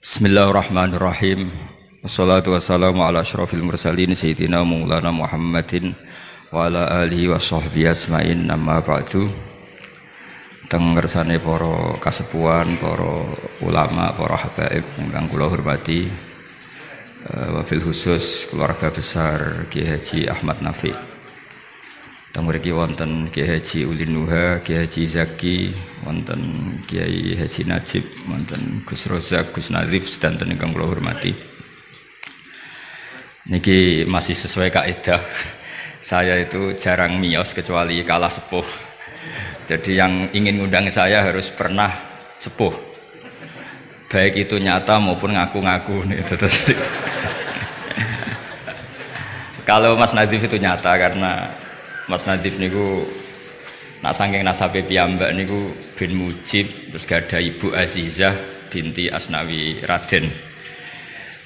Bismillahirrahmanirrahim. Wassalatu wassalamu ala asyrafil mursalin sayyidina maulana Muhammadin wa ala alihi wa sahbihi asma'in, amma ba'du. Teng ngersane para kasepuhan, para ulama, para habaib ingkang kula hormati, wabil khusus keluarga besar Kiai Haji Ahmad Nafi. Teng mriki wonten Kiai Haji Ulin Nuha, Kiai Haji Zaki, wonten Kiai Haji Najib, wonten Gus Rozak, Gus Nazif sedanten ingkang kula hormati. Niki masih sesuai kaidah. Saya itu jarang miyos kecuali kalah sepuh. Jadi yang ingin ngundang saya harus pernah sepuh. Baik itu nyata maupun ngaku-ngaku nih. Kalau Mas Nadif itu nyata karena Mas Nadif niku nak saking nasabe piyambak niku bin Mujib, terus gak ada Ibu Azizah binti Asnawi Raden.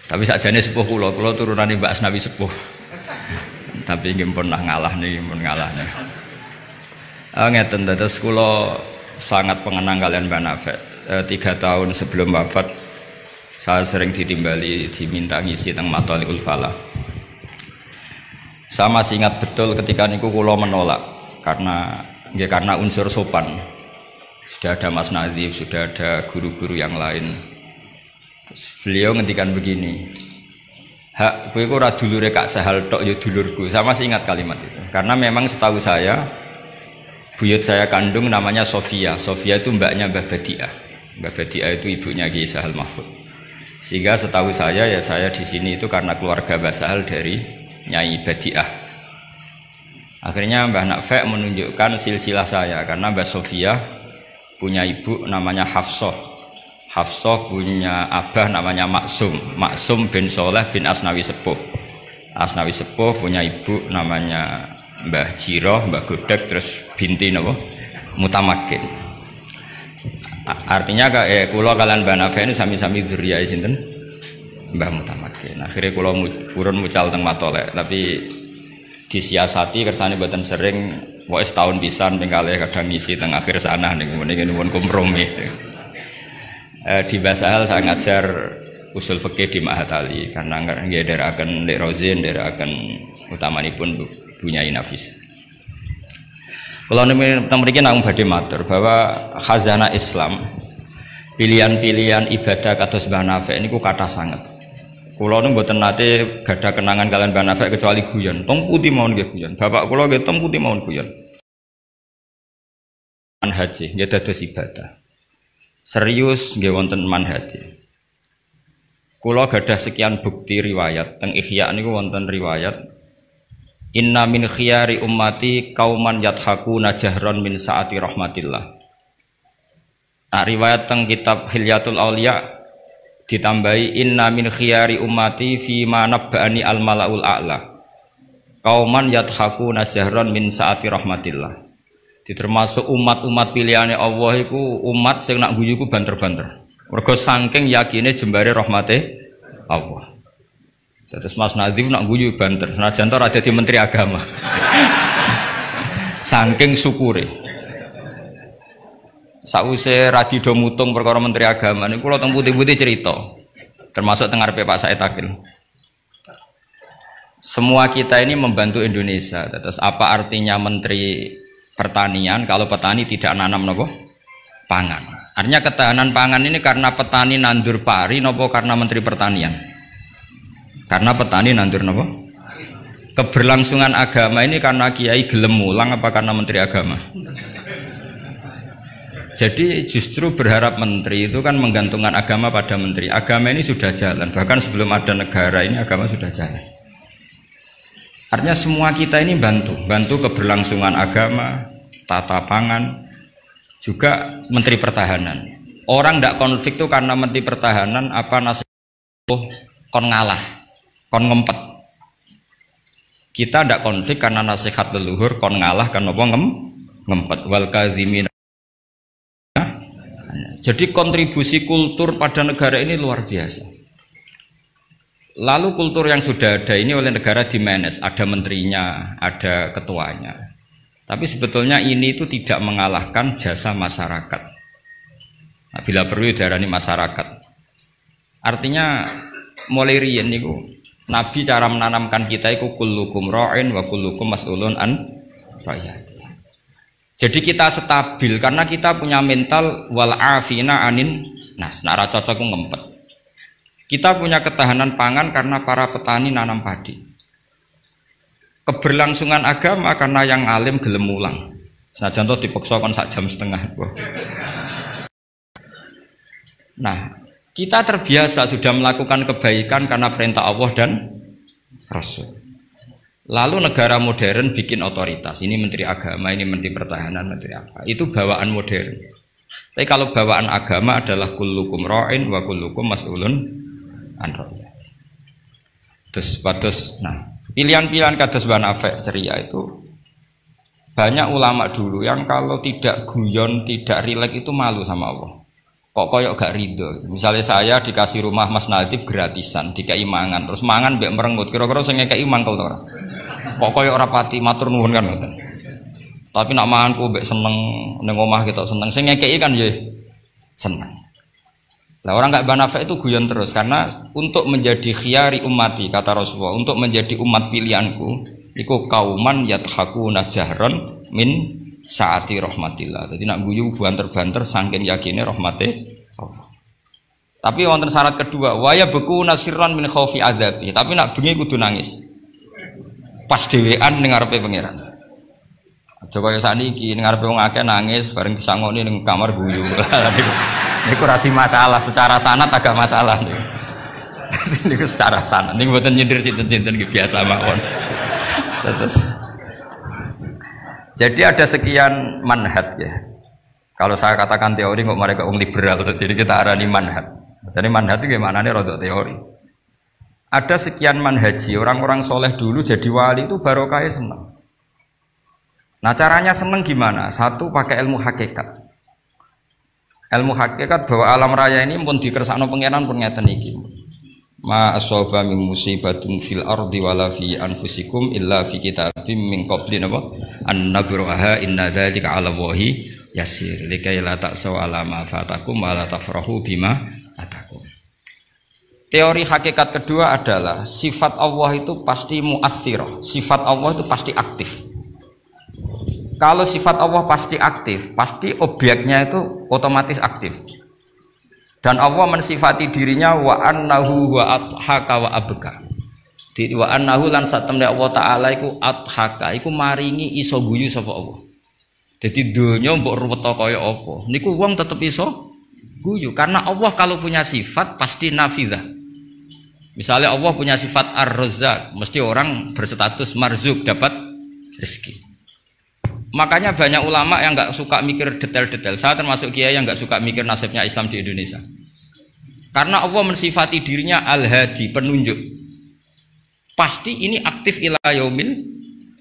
Tapi sakjane sepuh kula turunane Mbak Asnawi sepuh. Tapi nggih pun ngalah nih, pun ngalah nih. Ngeten dados kula sangat pengenang kalian Mbak Nafek. 3 tahun sebelum wafat saya sering ditimbali diminta ngisi teng Mathalikul Falah. Saya masih ingat betul ketika niku kula menolak karena unsur sopan. Sudah ada Mas Nazif, sudah ada guru-guru yang lain. Terus beliau ngendikan begini, "Hak, kowe iku ora dulure Kak Sahal tok ya dulurku." Saya masih ingat kalimat itu. Karena memang setahu saya buyut saya kandung namanya Sofia. Sofia itu mbaknya Mbah Badiah. Mbah Badiah itu ibunya Kiai Sahal Mahfud. Sehingga setahu saya ya saya di sini itu karena keluarga Mbah Sahal dari Nyai Badiah. Akhirnya Mbah Nafek menunjukkan silsilah saya karena Mbah Sofia punya ibu namanya Hafsah. Hafsah punya abah namanya Maksum. Maksum bin Soleh bin Asnawi Sepuh. Asnawi Sepuh punya ibu namanya Mbah Jiroh, Mbah Godek, terus binti napa? Mutamakin. Artinya kula kalian Mbah Nafek ini sami-sami dzurriyahe sinten? Mbah Mutamakin. Akhirnya kula purun mucal teng Matolek, tapi disiasati kersane mboten sering, pokoke setahun pisan ping kalih kadang ngisi teng akhir sana niku nuwun kompromi. Di Basahal saya ngajar usul fikih di Ma'had Ali karena nggih nderekaken Lek Rozin, nderekaken utamanipun Bunyai Nafis. Kula mriki namung badhe matur bahwa khazanah Islam, pilihan-pilihan ibadah kados Mbah Nafek niku kathah sanget. Kula nu mboten nate gadah kenangan kalian Mbah Nafek kecuali guyon. Tong putih mawon nggih guyon. Bapak kula nggih tong putih mawon guyon. Manhaji nggih dados ibadah. Serius nggih wonten manhaji. Kula gadah sekian bukti riwayat teng Ihya niku wonten riwayat inna min khiyari ummati kauman yadhakuna jahron min saati rahmatillah. Nah, riwayat teng kitab Hilyatul Auliya ditambahi inna min khiyari ummati fi ma nabba'ani al malaul a'la kauman yadhakuna jahron min saati rahmatillah. Termasuk umat-umat pilihane Allah iku umat sing nak guyu iku banter-banter. Mergo saking yakine jembare rahmate Allah. Terus Mas Nazif nak guyu banter, senajan to ora dadi menteri agama. Saking syukure. Sakwise radido mutung perkara menteri agama niku kula teng putih-putih cerita. Termasuk teng ngarepe Pak Said Akil. Semua kita ini membantu Indonesia. Terus apa artinya menteri pertanian kalau petani tidak nanam nopo pangan? Artinya ketahanan pangan ini karena petani nandur pari nopo karena menteri pertanian? Karena petani nandur nopo? Keberlangsungan agama ini karena kiai gelem mulang apa karena menteri agama? Jadi justru berharap menteri itu kan menggantungkan agama pada menteri. Agama ini sudah jalan, bahkan sebelum ada negara ini agama sudah jalan. Artinya semua kita ini bantu keberlangsungan agama, tata pangan, juga menteri pertahanan. Orang tidak konflik itu karena menteri pertahanan apa nasihat kon ngalah, kon ngempet. Kita tidak konflik karena nasihat leluhur kon ngalah kan apa ngempet wal kadzimin. Jadi kontribusi kultur pada negara ini luar biasa. Lalu kultur yang sudah ada ini oleh negara dimanage, ada menterinya, ada ketuanya. Tapi sebetulnya ini itu tidak mengalahkan jasa masyarakat. Nah, bila perlu diarani masyarakat. Artinya mulai riyen niku Nabi cara menanamkan kita iku kullukum ra'in wa kullukum mas'ulun an ra'iyati. Jadi kita stabil karena kita punya mental wal afina anin nas. Nara cocok ku ngempet. Kita punya ketahanan pangan karena para petani nanam padi. Keberlangsungan agama karena yang alim gelem mulang. Senajan to dipaksa kon sak jam setengah. Nah, kita terbiasa sudah melakukan kebaikan karena perintah Allah dan Rasul. Lalu negara modern bikin otoritas. Ini menteri agama, ini menteri pertahanan, menteri apa. Itu bawaan modern. Tapi kalau bawaan agama adalah kullukum ra'in wa kullukum mas'ulun an ra'iyati. Terus, nah, pilihan-pilihan kados Mbah Nafek ceria itu banyak ulama dulu yang kalau tidak guyon, tidak rileks itu malu sama Allah. Kok koyok gak ridho. Misalnya saya dikasih rumah Mas Nadif gratisan, dikai mangan, terus mangan mbek merengut. Kira-kira sing ngekeki mangkel to ora? Kok koyok ora pati matur nuwun kan ngoten. Tapi nak manganku mbek seneng ning omah kita seneng, sing ngekeki kan ya seneng. Lah orang gak banafek itu guyon terus karena untuk menjadi khiyari ummati kata Rasulullah, untuk menjadi umat pilihanku iku kauman yathakuna jahron min saati rahmatillah. Jadi nak guyu banter-banter saking yakine rahmate Allah. Tapi wonten syarat kedua, waya beku nasirran min khaufi adzabi. Tapi nak bengi kudu nangis. Pas dhewean ning ngarepe pangeran. Aja kaya sakniki ning ngarepe wong akeh nangis bareng disangoni ning kamar guyu. Niku ora masalah, secara sanad agak masalah niku. Niku secara sanad. Niku mboten nyindir sinten-sinten iki biasa mawon. Terus jadi ada sekian manhaj ya. Kalau saya katakan teori kok mereka liberal, jadi kita arani manhaj. Jadi manhaj itu gimana nih rodok teori. Ada sekian manhaji orang-orang soleh dulu jadi wali itu barokah senang. Nah caranya senang gimana? Satu pakai ilmu hakikat. Ilmu hakikat bahwa alam raya ini pun dikersakno pangeran pun ngeten iki. Ma asaba min musibatin fil ardi wala fi anfusikum illa fi kitabim min qabli napa an nabraha inna dzalika 'ala Allahi yasir likai la ta'saw 'ala ma fatakum wa la tafrahu bima atakum. Teori hakikat kedua adalah sifat Allah itu pasti mu'athirah. Sifat Allah itu pasti aktif. Kalau sifat Allah pasti aktif, pasti objeknya itu otomatis aktif. Dan Allah mensifati dirinya wa annahu wa adhaka wa abka. Wa annahu lan satemne Allah taala iku adhaka iku maringi iso guyu sapa Allah. Jadi donya mbok ruwet kaya apa, niku wong tetep iso guyu karena Allah kalau punya sifat pasti nafidzah. Misalnya Allah punya sifat ar-razzaq, mesti orang berstatus marzuk dapat rezeki. Makanya banyak ulama yang nggak suka mikir detail-detail. Saya termasuk kiai yang nggak suka mikir nasibnya Islam di Indonesia. Karena Allah mensifati dirinya al-hadi, penunjuk. Pasti ini aktif ila yaumil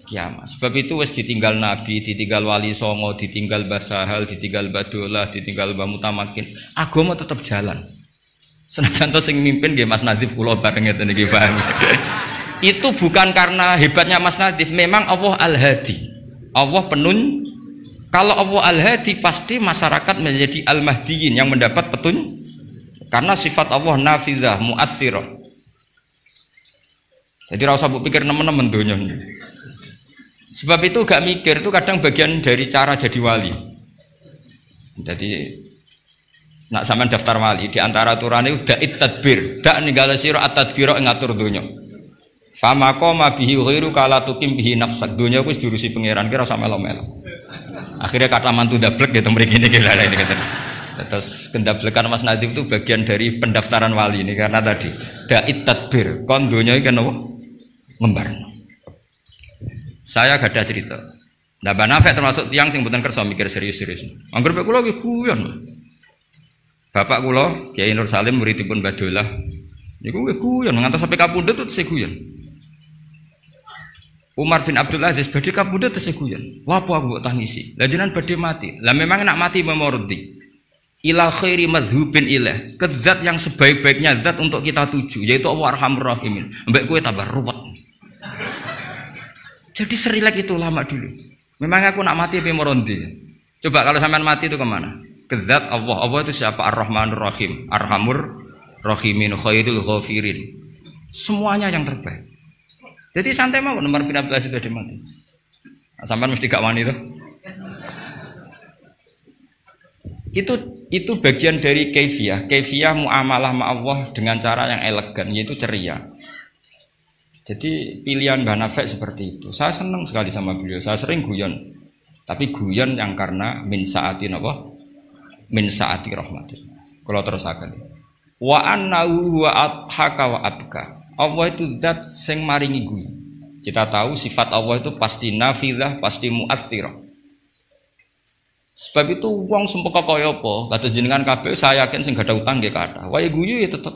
kiamat. Sebab itu wis ditinggal Nabi, ditinggal Wali Songo, ditinggal Mbah Sahal, ditinggal Mbah Dolah, ditinggal Mbah Mutamakin. Agama tetap jalan. Senajan to sing mimpin nggih Mas Nadif kula bareng ngeten iki paham. Itu bukan karena hebatnya Mas Nadif, memang Allah al-hadi. Allah kalau Allah al-hadi pasti masyarakat menjadi al-mahdiyin yang mendapat petunjuk karena sifat Allah nafidzah mu'athirah. Jadi ora usah pikir nemen-nemen donya. Sebab itu gak mikir itu kadang bagian dari cara jadi wali. Jadi nak sampean daftar wali di antara aturane da'it tadbir, dak ninggale sira at-tadbira ing ngatur donya. Fama qoma bihi ghairu kala tukim bihi nafsak. Dunia wis diurusi pangeran kira sama melo-melo. Akhirnya kata mantu dablek gitu mriki niki lha ini terus. Terus kendablekan Mas Nadif itu bagian dari pendaftaran wali ini karena tadi da'it tadbir. Kon dunia iki kenapa? Ngembarno. Saya gak ada cerita. Nah, Mbah Nafek termasuk tiang sing mboten kersa mikir serius-serius. Angger pek kula iki guyon. Bapak kula Kiai Nur Salim muridipun Mbah Dolah. Niku nggih guyon ngantos sampai kapundhut itu tesih guyon. Umar bin Abdul Aziz badhe kapundhut tesih guyon. Wah apa aku mbok tangisi. Lah jenengan badhe mati. Lah memang nak mati memordi. Ila khairi madhubin ilah. Ke zat yang sebaik-baiknya zat untuk kita tuju yaitu Allah Arhamur Rahimin. Mbek kowe tambah ruwet. Jadi serilek itu lama dulu. Memang aku nak mati memordi. Coba kalau sampean mati itu kemana? Ke zat Allah. Allah itu siapa? Ar-Rahmanur Rahim. Arhamur rahimin khairul ghafirin. Semuanya yang terbaik. Jadi santai mau nomor bin Abdul Aziz sudah mati. Sampai mesti gak wani itu bagian dari kaifiyah muamalah ma Allah dengan cara yang elegan, yaitu ceria. Jadi pilihan Mbah Nafek seperti itu. Saya senang sekali sama beliau. Saya sering guyon, tapi guyon yang karena min saati apa? Min saati rahmatin. Kalau terus akan. Wa annahu wa adhaka wa abka. Allah itu zat sing maringi guyu. Kita tahu sifat Allah itu pasti nafidzah, pasti mu'athirah. Sebab itu wong sumpah kaya apa, kata jenengan kabeh saya yakin sing gak ada utang nggih kathah. Wae guyu ya tetep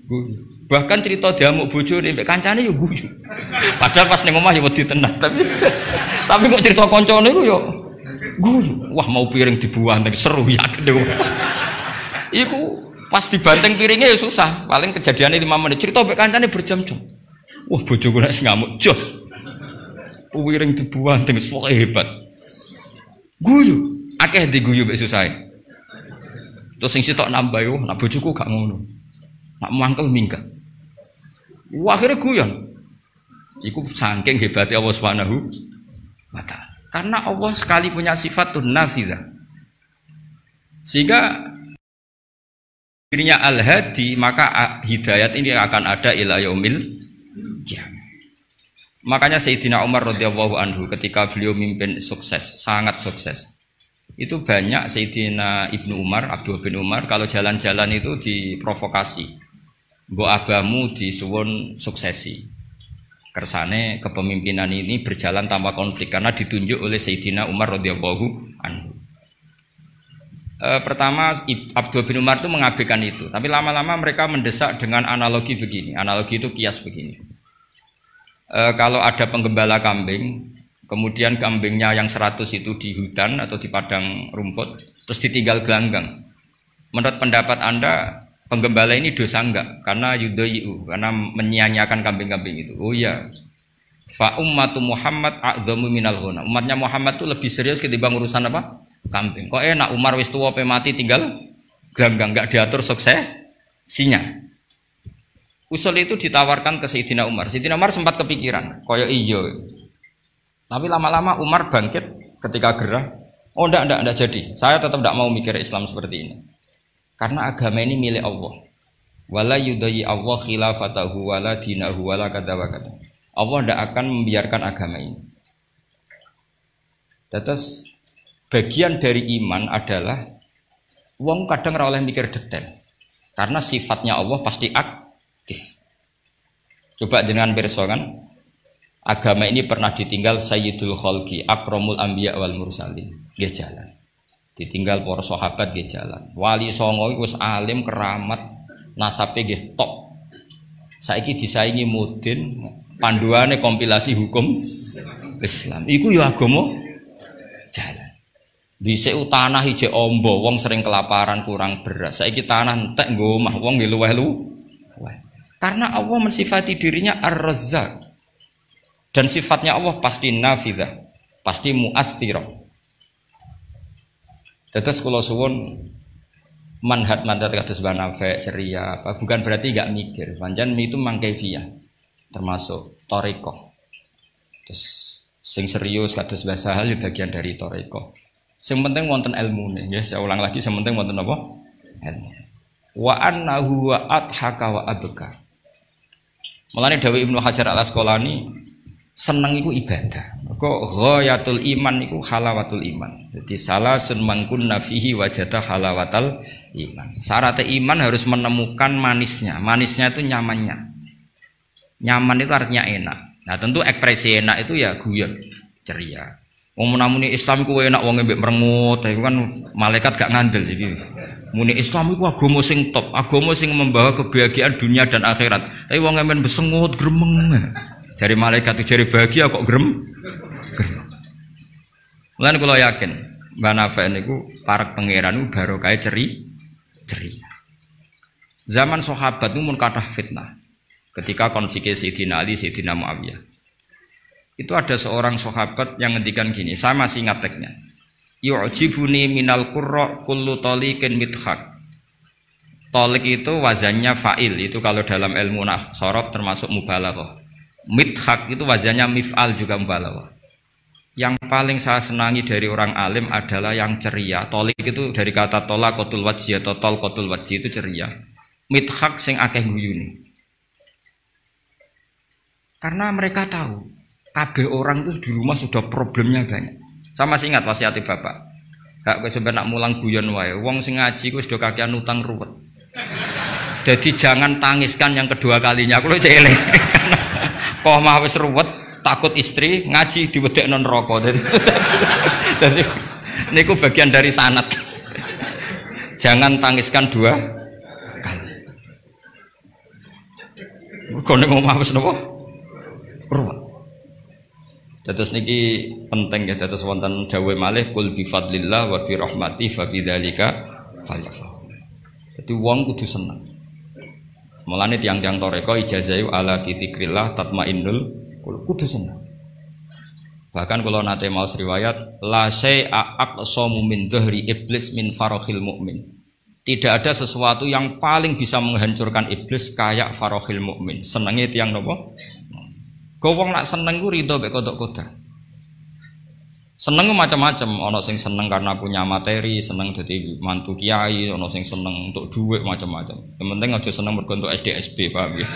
guyu. Bahkan cerita diamuk bojone mbek kancane ya guyu. Padahal pas ning omah ya wedi tenan, tapi kok cerita kancane iku ya guyu. Wah mau piring dibuang seru yakin iku. Iku pas dibanteng piringnya ya susah. Paling kejadiannya 5 menit. Cerita mbek kancane berjam-jam. Wah bojoku nek ngamuk jos. Piring dibuang dengan sok hebat. Guyu, akeh diguyu mbek susah. Terus sing sitok nambah yo, nak bojoku gak ngono. Nak mangkel minggat. Wah akhirnya guyon. Iku saking hebatnya Allah Subhanahu wa ta'ala. Karena Allah sekali punya sifat nafidzah. Sehingga dirinya al-hadi, maka hidayat ini akan ada ila yaumil kiamat. Makanya Sayyidina Umar radhiyallahu anhu ketika beliau mimpin sukses, sangat sukses. Itu banyak Sayyidina Ibnu Umar, Abdul bin Umar kalau jalan-jalan itu diprovokasi. Mbok abamu disuwun suksesi. Kersane kepemimpinan ini berjalan tanpa konflik karena ditunjuk oleh Sayyidina Umar radhiyallahu anhu. Pertama Abdul bin Umar itu mengabaikan itu, tapi lama-lama mereka mendesak dengan analogi begini. Analogi itu kias begini. Kalau ada penggembala kambing, kemudian kambingnya yang 100 itu di hutan atau di padang rumput, terus ditinggal gelanggang. Menurut pendapat Anda, penggembala ini dosa enggak? Karena yudhayu, karena menyia-nyiakan kambing-kambing itu. Oh iya. Fa ummatu Muhammad a'dhamu minal ghunam. Umatnya Muhammad itu lebih serius ketimbang urusan apa? Kambing. Kok enak Umar wis tuwa pe mati tinggal gelanggang, enggak diatur suksesinya. Usul itu ditawarkan ke Sayyidina Umar. Sayyidina Umar sempat kepikiran, koyo iya. Tapi lama-lama Umar bangkit ketika gerah. Oh enggak jadi. Saya tetap enggak mau mikir Islam seperti ini. Karena agama ini milik Allah. Wala yudayyi Allah khilafatahu wala dinahu wala kada wa kada. Allah enggak akan membiarkan agama ini. Terus bagian dari iman adalah wong kadang ora oleh mikir detail. Karena sifatnya Allah pasti aktif. Coba jenengan pirsa kan, agama ini pernah ditinggal Sayyidul Khalqi, Akramul Anbiya wal Mursalin, nggih jalan. Ditinggal para sahabat nggih jalan. Wali songo iku wis alim keramat, nasabe nggih top. Saiki disaingi mudin, panduane kompilasi hukum Islam. Iku ya agama jalan. Dhisik tanah ijek ombo, wong sering kelaparan kurang beras. Saiki tanah entek nggo omah, wong nggih luweh-luweh. Karena Allah mensifati dirinya Ar-Razzaq. Dan sifatnya Allah pasti nafidzah, pasti mu'athirah. Terus kalau suwun manhat kados Mbah Nafek ceria apa bukan berarti enggak mikir. Pancen itu mangkaifiyah termasuk thariqah. Terus sing serius kados Mbah Sahal bagian dari thariqah. Sing penting wonten ilmune, nggih saya ulang lagi sing penting wonten apa? Ilmu. Wa annahu wa adhaka wa abka. Mulane dawuh Ibnu Hajar Al-Asqalani seneng iku ibadah. Kok ghayatul iman iku halawatul iman. Jadi salasun mangkunna fihi wajada halawatal iman. Syarat iman harus menemukan manisnya. Manisnya itu nyamannya. Nyaman itu artinya enak. Nah, tentu ekspresi enak itu ya guyon, ceria. Wong menamuni Islam iku enak wong mbek merengut, iku kan malaikat gak ngandel iki. Muni Islam iku agama sing top, agama sing membawa kebahagiaan dunia dan akhirat. Tapi wong men besengut gremeng. Jari malaikat itu jari bahagia kok gremeng. Mulane kula yakin Mbah Nafek niku parek pangeran barokah ceria. Zaman sahabat itu mun kathah fitnah. Ketika konflik Sayyidina Ali, Sayyidina Muawiyah. Itu ada seorang sahabat yang ngendikan gini, saya masih ingat teksnya. Yu'jibuni minal qurra kullu taliqin mithaq. Tolik itu wazannya fa'il, itu kalau dalam ilmu sorob termasuk mubalaghah. Midhak itu wazannya mif'al juga mubalaghah. Yang paling saya senangi dari orang alim adalah yang ceria. Tolik itu dari kata tolaqatul wajhi atau tolqatul wajhi itu ceria. Midhak sing akeh guyune. Karena mereka tahu kabeh orang itu di rumah sudah problemnya banyak. Saya masih ingat wasiat bapak. Gak kowe sampe nak mulang guyon wae. Wong sing ngaji ku sudah kakean utang ruwet. Jadi jangan tangiskan yang kedua kalinya. Aku cek eling. Kok mah wis ruwet, takut istri ngaji diwedekno neraka. Jadi niku bagian dari sanad. Jangan tangiskan dua kali. Kok nek omah wis napa? Ruwet. Dados niki penting ya, dados wonten dawuh malih kul bi fadlillah wa bi rahmati fa bidzalika falyafrah. Jadi wong kudu seneng. Mulane tiang-tiang toreko ijazahu ala bi dzikrillah tatmainnul kudu seneng. Bahkan kalau nate mau riwayat la syai'a aqsamu min dhahri iblis min farakhil mukmin. Tidak ada sesuatu yang paling bisa menghancurkan iblis kayak farakhil mukmin. Senenge tiang nopo? Wong nak seneng ku rido mek kodok kodar. Seneng ku macam-macam, ana sing seneng karena punya materi, seneng dadi mantu kiai, ana sing seneng untuk duit macam-macam. Yang penting aja seneng mergo untuk SDSB, paham ya?